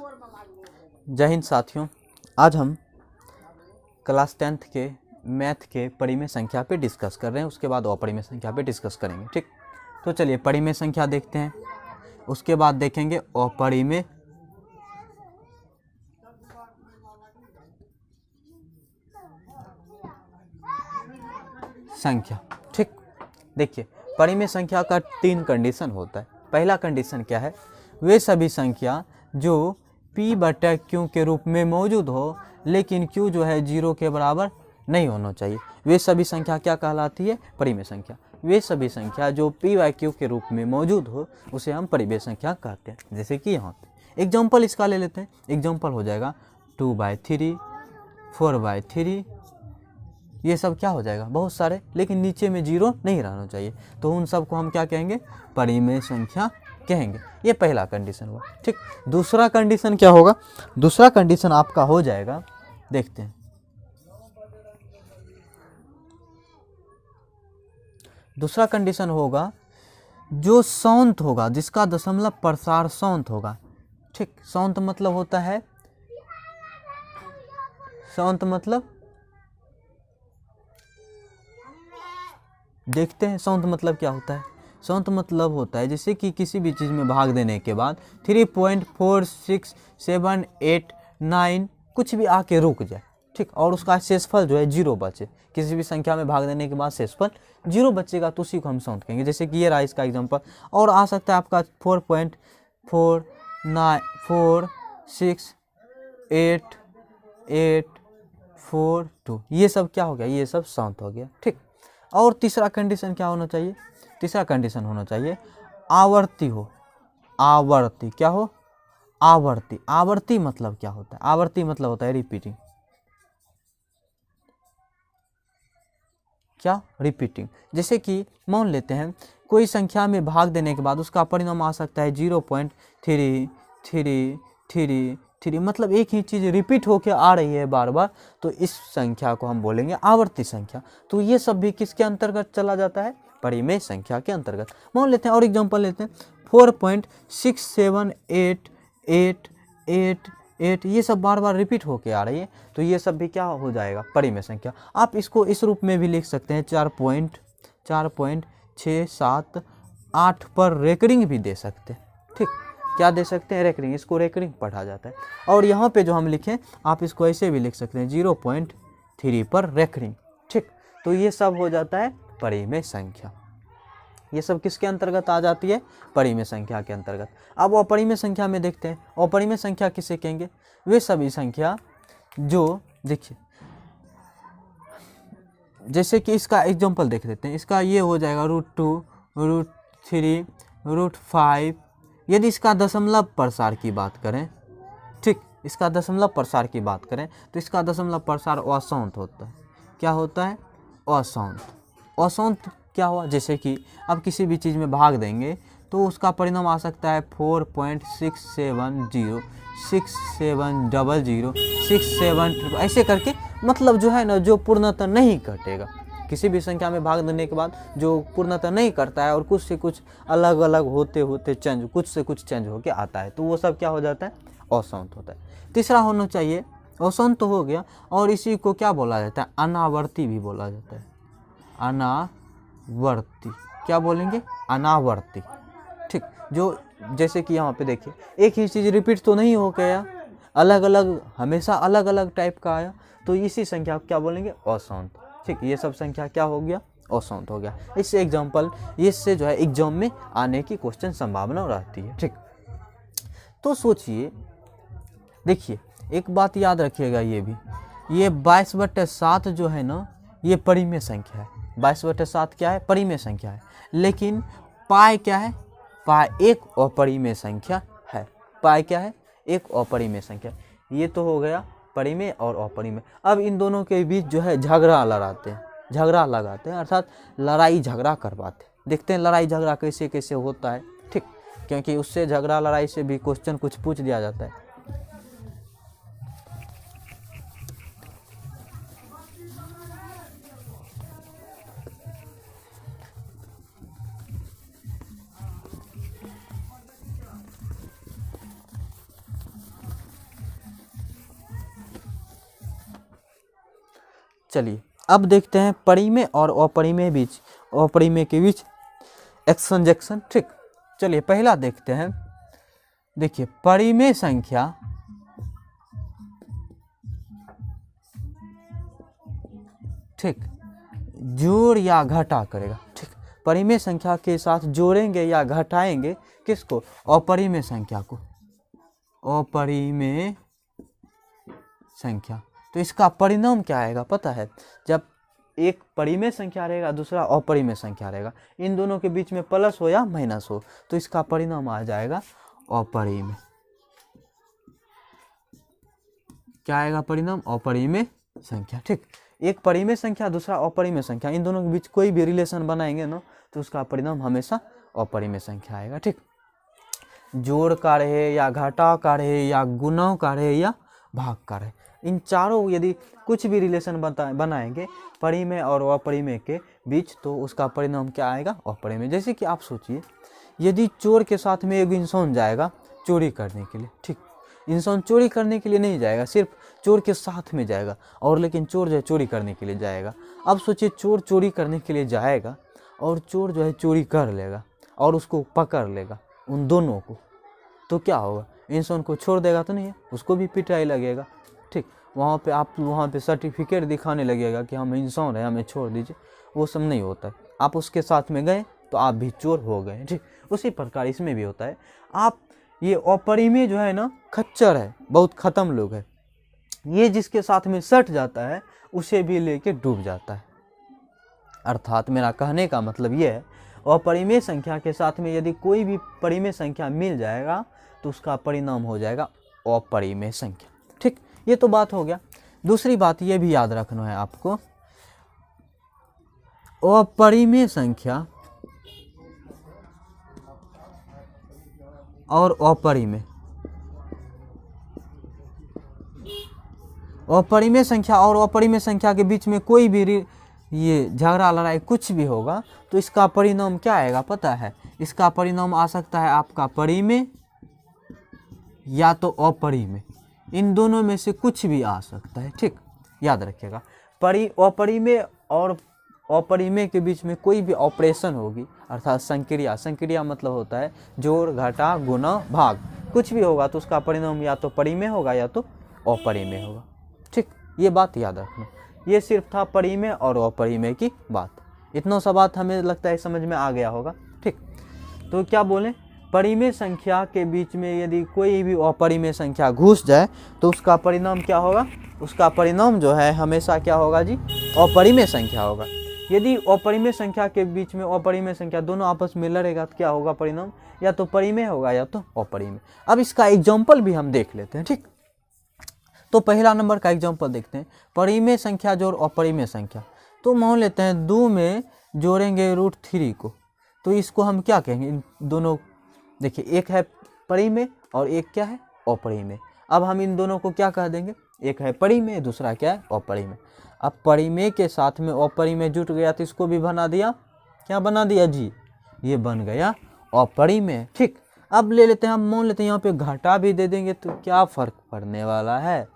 जय हिंद साथियों, आज हम क्लास 10th के मैथ के परिमेय संख्या पे डिस्कस कर रहे हैं। उसके बाद अपरिमेय संख्या पे डिस्कस करेंगे। ठीक, तो चलिए परिमेय संख्या देखते हैं, उसके बाद देखेंगे अपरिमेय संख्या। ठीक, देखिए परिमेय संख्या का 3 कंडीशन होता है। पहला कंडीशन क्या है? वे सभी संख्या जो p/q के रूप में मौजूद हो लेकिन q जो है 0 के बराबर नहीं होना चाहिए। वे सभी संख्या क्या कहलाती है? परिमेय संख्या। वे सभी संख्या जो p/q के रूप में मौजूद हो उसे हम परिमेय संख्या कहते हैं। जैसे कि यहाँ पे एग्जाम्पल इसका ले लेते हैं। एग्जाम्पल हो जाएगा 2/3, 4/3, ये सब क्या हो जाएगा? बहुत सारे, लेकिन नीचे में 0 नहीं रहना चाहिए, तो उन सब को हम क्या कहेंगे? परिमेय संख्या कहेंगे। ये पहला कंडीशन हुआ। ठीक, दूसरा कंडीशन क्या होगा? दूसरा कंडीशन आपका हो जाएगा, देखते हैं। दूसरा कंडीशन होगा जो सौंत होगा, जिसका दशमलव प्रसार सौंत होगा। ठीक, सौंत मतलब होता है, सौंत मतलब देखते हैं सौंत मतलब क्या होता है। सौंत मतलब होता है जैसे कि किसी भी चीज़ में भाग देने के बाद 3.46789 कुछ भी आके रुक जाए। ठीक, और उसका शेषफल जो है 0 बचे। किसी भी संख्या में भाग देने के बाद शेषफल 0 बचेगा तो उसी को हम सौंत कहेंगे। जैसे कि ये रहा इसका एग्जांपल। और आ सकता है आपका 4.4968842, ये सब क्या हो गया? ये सब सौंत हो गया। ठीक, और तीसरा कंडीशन क्या होना चाहिए? तीसरा कंडीशन होना चाहिए आवर्ती हो। आवर्ती क्या हो? आवर्ती। आवर्ती मतलब क्या होता है? आवर्ती मतलब होता है रिपीटिंग। क्या? रिपीटिंग। जैसे कि मान लेते हैं कोई संख्या में भाग देने के बाद उसका परिणाम आ सकता है 0.3333, मतलब एक ही चीज़ रिपीट होकर आ रही है बार बार, तो इस संख्या को हम बोलेंगे आवर्ती संख्या। तो ये सब भी किसके अंतर्गत चला जाता है? परिमेय संख्या के अंतर्गत। मान लेते हैं और एग्जांपल लेते हैं 4.67888, ये सब बार बार रिपीट होके आ रही है, तो ये सब भी क्या हो जाएगा? परिमेय संख्या। आप इसको इस रूप में भी लिख सकते हैं 4.678 पर रेकरिंग भी दे सकते हैं। ठीक, क्या दे सकते हैं? रेकरिंग। इसको रेकरिंग पढ़ा जाता है। और यहाँ पे जो हम लिखें आप इसको ऐसे भी लिख सकते हैं 0.3 पर रेकरिंग। ठीक, तो ये सब हो जाता है परिमेय संख्या। ये सब किसके अंतर्गत आ जाती है? परिमेय संख्या के अंतर्गत। अब अपरिमेय संख्या में देखते हैं। अपरिमेय संख्या किसे कहेंगे? वे सभी संख्या जो, देखिए जैसे कि इसका एग्जांपल देख लेते हैं। इसका ये हो जाएगा √2, √3, √5। यदि इसका दशमलव प्रसार की बात करें, ठीक, इसका दशमलव प्रसार की बात करें तो इसका दशमलव प्रसार असौंत होता है। क्या होता है? असौंत। असौंत क्या हुआ? जैसे कि अब किसी भी चीज़ में भाग देंगे तो उसका परिणाम आ सकता है 4.670, 6700, 67, ऐसे करके, मतलब जो है ना, जो पूर्णतः नहीं कटेगा। किसी भी संख्या में भाग देने के बाद जो पूर्णतः नहीं करता है और कुछ से कुछ अलग अलग होते होते चेंज, कुछ से कुछ चेंज होके आता है, तो वो सब क्या हो जाता है? असौंत होता है। तीसरा होना चाहिए, असौंत तो हो गया, और इसी को क्या बोला जाता है? अनावर्ती भी बोला जाता है। अनावर्ती। क्या बोलेंगे? अनावर्ती। ठीक, जो जैसे कि यहाँ पे देखिए एक ही चीज़ रिपीट तो नहीं हो गया, अलग अलग, हमेशा अलग अलग टाइप का आया, तो इसी संख्या को क्या बोलेंगे? असौंत। ठीक, ये सब संख्या क्या हो गया? असौंत हो गया। इससे एग्जाम्पल, इससे जो है एग्जाम में आने की क्वेश्चन संभावना रहती है। ठीक, तो सोचिए, देखिए एक बात याद रखिएगा, ये भी, ये 22/7 जो है ना, ये परिमेय संख्या है। 22/7 क्या है? परिमेय संख्या है। लेकिन पाई क्या है? पाई एक अपरिमेय संख्या है। पाई क्या है? एक अपरिमेय संख्या। ये तो हो गया परिमेय और अपरिमेय। अब इन दोनों के बीच जो है झगड़ा लगाते हैं, अर्थात लड़ाई झगड़ा करवाते हैं। देखते हैं लड़ाई झगड़ा कैसे कैसे होता है। ठीक, क्योंकि उससे झगड़ा लड़ाई से भी क्वेश्चन कुछ पूछ दिया जाता है। चलिए अब देखते हैं परिमेय और अपरिमेय के बीच एक्सजेक्शन। ठीक, चलिए पहला देखते हैं। देखिए परिमेय संख्या ठीक जोड़ या घटा करेगा। ठीक, परिमेय संख्या के साथ जोड़ेंगे या घटाएंगे किसको? अपरिमेय संख्या को, अपरिमेय संख्या। तो इसका परिणाम क्या आएगा पता है? जब एक परिमेय संख्या रहेगा दूसरा अपरिमेय संख्या रहेगा, इन दोनों के बीच में प्लस हो या माइनस हो तो इसका परिणाम आ जाएगा अपरिमेय। क्या आएगा परिणाम? अपरिमेय संख्या। ठीक, एक परिमेय संख्या दूसरा अपरिमेय संख्या, इन दोनों के बीच कोई भी रिलेशन बनाएंगे ना तो उसका परिणाम हमेशा अपरिमेय संख्या आएगा। ठीक, जोड़ का रहे या घटाव का रहे या गुणा का रहे या भाग का रहे, इन चारों यदि कुछ भी रिलेशन बनाएंगे परिमेय और अपरिमेय के बीच तो उसका परिणाम क्या आएगा? अपरिमेय। जैसे कि आप सोचिए यदि चोर के साथ में एक इंसान जाएगा चोरी करने के लिए, ठीक, इंसान चोरी करने के लिए नहीं जाएगा, सिर्फ चोर के साथ में जाएगा, और लेकिन चोर जो है चोरी करने के लिए जाएगा। अब सोचिए चोर चोरी करने के लिए जाएगा और चोर जो है चोरी कर लेगा और उसको पकड़ लेगा उन दोनों को, तो क्या होगा? इंसान को छोड़ देगा तो नहीं है, उसको भी पिटाई लगेगा। ठीक, वहाँ पे सर्टिफिकेट दिखाने लगेगा कि हम इंसान हैं, हमें छोड़ दीजिए, वो सब नहीं होता है। आप उसके साथ में गए तो आप भी चोर हो गए। ठीक, उसी प्रकार इसमें भी होता है। आप ये अपरिमेय जो है ना खच्चर है, बहुत ख़त्म लोग है, ये जिसके साथ में सट जाता है उसे भी लेके डूब जाता है। अर्थात मेरा कहने का मतलब ये है अपरिमेय संख्या के साथ में यदि कोई भी परिमेय संख्या मिल जाएगा तो उसका परिणाम हो जाएगा अपरिमेय संख्या। ठीक, ये तो बात हो गया। दूसरी बात ये भी याद रखना है आपको, अपरिमेय संख्या और अपरिमेय संख्या और अपरिमेय संख्या के बीच में कोई भी ये झगड़ा लड़ाई कुछ भी होगा तो इसका परिणाम क्या आएगा पता है? इसका परिणाम आ सकता है आपका परिमेय या तो अपरिमेय, इन दोनों में से कुछ भी आ सकता है। ठीक, याद रखिएगा अपरिमेय और अपरिमेय के बीच में कोई भी ऑपरेशन होगी अर्थात संक्रिया मतलब होता है जोड़ घटा गुणा भाग, कुछ भी होगा तो उसका परिणाम या तो परिमेय होगा या तो अपरिमेय होगा। ठीक, ये बात याद रखना। ये सिर्फ था परिमेय और अपरिमेय की बात। इतना सा बात हमें लगता है समझ में आ गया होगा। ठीक, तो क्या बोलें, परिमेय संख्या के बीच में यदि कोई भी अपरिमेय संख्या घुस जाए तो उसका परिणाम क्या होगा? उसका परिणाम जो है हमेशा क्या होगा जी? अपरिमेय संख्या होगा। यदि अपरिमेय संख्या के बीच में अपरिमेय संख्या दोनों आपस में लड़ेगा तो क्या होगा परिणाम? या तो परिमेय होगा या तो अपरिमेय। अब इसका एग्जाम्पल भी हम देख लेते हैं। ठीक, तो पहला नंबर का एग्जाम्पल देखते हैं, परिमेय संख्या जोड़ अपरिमेय संख्या। तो मान लेते हैं 2 में जोड़ेंगे √3 को, तो इसको हम क्या कहेंगे? इन दोनों देखिए एक है परिमेय और एक क्या है? अपरिमेय। अब हम इन दोनों को क्या कह देंगे? एक है परिमेय दूसरा क्या है? अपरिमेय। अब परिमेय के साथ में अपरिमेय जुट गया तो इसको भी बना दिया, क्या बना दिया जी? ये बन गया अपरिमेय। ठीक, अब ले लेते हैं हम, मान लेते हैं यहाँ पे घटा भी दे देंगे तो क्या फ़र्क पड़ने वाला है?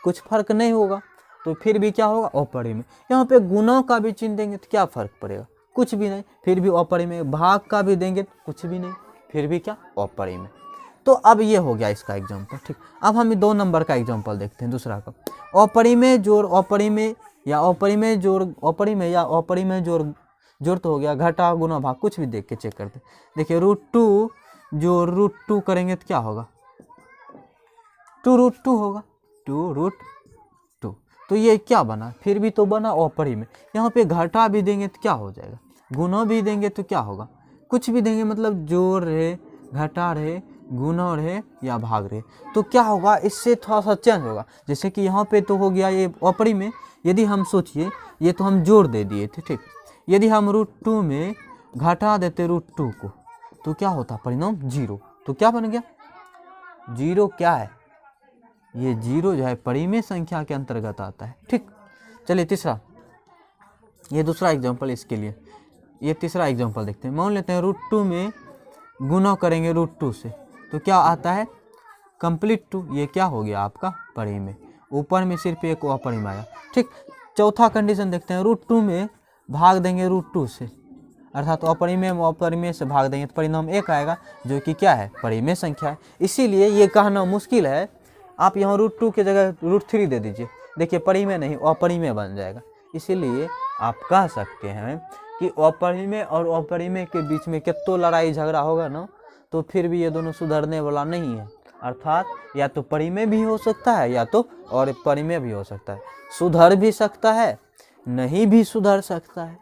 कुछ फर्क नहीं होगा, तो फिर भी क्या होगा? अपरिमेय। यहाँ पे गुणा का भी चिन्ह देंगे तो क्या फर्क पड़ेगा? कुछ भी नहीं, फिर भी अपरिमेय। भाग का भी देंगे तो कुछ भी नहीं, फिर भी क्या? अपरिमेय। तो अब ये हो गया इसका एग्जाम्पल। ठीक, अब हम 2 नंबर का एग्जाम्पल देखते हैं दूसरा का, अपरिमेय जोड़ अपरिमेय या अपरिमेय जोड़ अपरिमेय या अपरिमेय जोड़ तो हो गया, घटा गुणा भाग कुछ भी देख के चेक करते। देखिए √2 जो √2 करेंगे तो क्या होगा? 2√2 होगा, 2√2। तो ये क्या बना? फिर भी तो बना अपरिमेय। यहाँ पे घटा भी देंगे तो क्या हो जाएगा? गुणा भी देंगे तो क्या होगा? कुछ भी देंगे मतलब जोड़ रहे, घटा रहे, गुणा रहे या भाग रहे, तो क्या होगा? इससे थोड़ा सा चेंज होगा। जैसे कि यहाँ पे तो हो गया ये अपरिमेय, यदि हम सोचिए ये तो हम जोड़ दे दिए थे। ठीक, यदि हम √2 में घटा देते √2 को तो क्या होता? परिणाम 0। तो क्या बन गया? 0 क्या है? ये 0 जो है परिमेय संख्या के अंतर्गत आता है। ठीक, चलिए तीसरा, ये दूसरा एग्जांपल इसके लिए, ये तीसरा एग्जांपल देखते हैं। मान लेते हैं √2 में गुणा करेंगे √2 से तो क्या आता है? कंप्लीट 2। ये क्या हो गया आपका? परिमेय। ऊपर में सिर्फ एक अपरिमेय आया। ठीक, चौथा कंडीशन देखते हैं, √2 में भाग देंगे √2 से, अर्थात अपरिमेय में अपरिमेय से भाग देंगे तो परिणाम 1 आएगा, जो कि क्या है, परिमेय संख्या है। इसीलिए ये कहना मुश्किल है, आप यहाँ √2 की जगह √3 दे दीजिए, देखिए परिमेय नहीं अपरिमेय बन जाएगा। इसीलिए आप कह सकते हैं कि अपरिमेय और अपरिमेय के बीच में कितो लड़ाई झगड़ा होगा ना, तो फिर भी ये दोनों सुधरने वाला नहीं है, अर्थात या तो परिमेय भी हो सकता है या तो और परिमेय भी हो सकता है, सुधर भी सकता है, नहीं भी सुधर सकता है।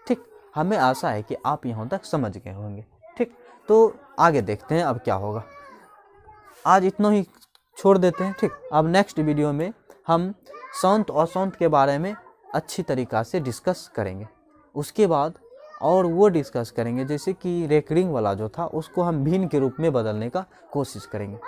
ठीक, हमें आशा है कि आप यहाँ तक समझ गए होंगे। ठीक, तो आगे देखते हैं अब क्या होगा। आज इतना ही छोड़ देते हैं। ठीक, अब नेक्स्ट वीडियो में हम शांत अशांत के बारे में अच्छी तरीक़ा से डिस्कस करेंगे। उसके बाद और वो डिस्कस करेंगे जैसे कि रेकरिंग वाला जो था उसको हम भिन्न के रूप में बदलने का कोशिश करेंगे।